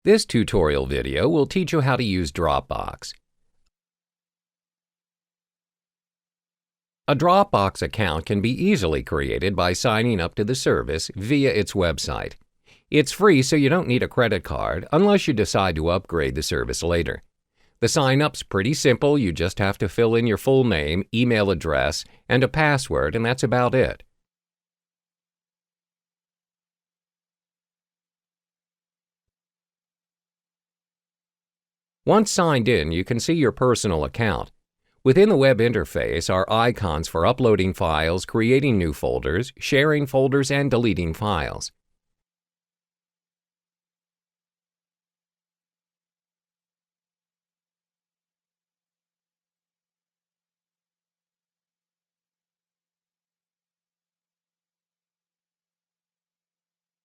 This tutorial video will teach you how to use Dropbox. A Dropbox account can be easily created by signing up to the service via its website. It's free, so you don't need a credit card unless you decide to upgrade the service later. The sign-up's pretty simple. You just have to fill in your full name, email address, and a password, and that's about it. Once signed in, you can see your personal account. Within the web interface are icons for uploading files, creating new folders, sharing folders, and deleting files.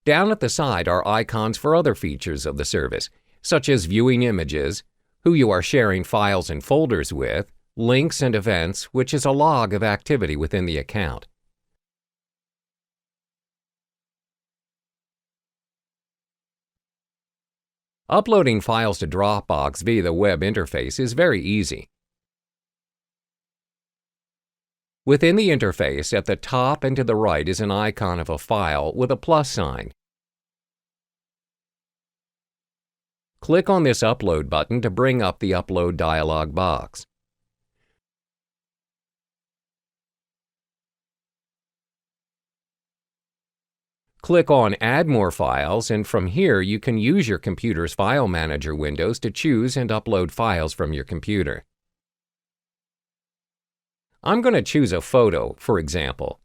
Down at the side are icons for other features of the service, such as viewing images, who you are sharing files and folders with, links and events, which is a log of activity within the account. Uploading files to Dropbox via the web interface is very easy. Within the interface, at the top and to the right is an icon of a file with a plus sign. Click on this Upload button to bring up the Upload dialog box. Click on Add More Files, and from here you can use your computer's file manager windows to choose and upload files from your computer. I'm going to choose a photo, for example.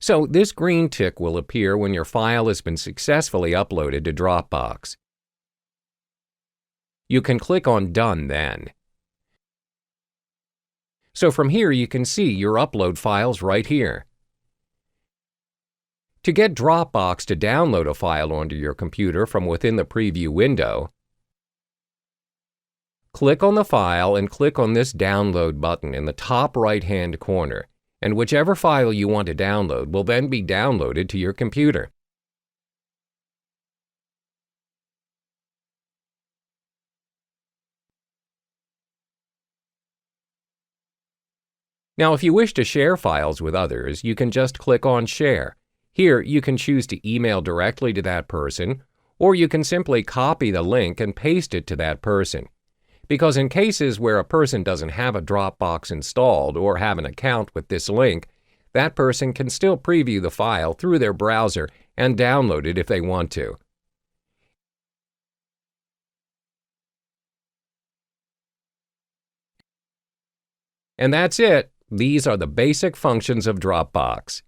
So this green tick will appear when your file has been successfully uploaded to Dropbox. You can click on Done then. So from here you can see your upload files right here. To get Dropbox to download a file onto your computer from within the preview window, click on the file and click on this Download button in the top right-hand corner, and whichever file you want to download will then be downloaded to your computer. Now, if you wish to share files with others, you can just click on Share. Here, you can choose to email directly to that person, or you can simply copy the link and paste it to that person. Because in cases where a person doesn't have a Dropbox installed or have an account with this link, that person can still preview the file through their browser and download it if they want to. And that's it. These are the basic functions of Dropbox.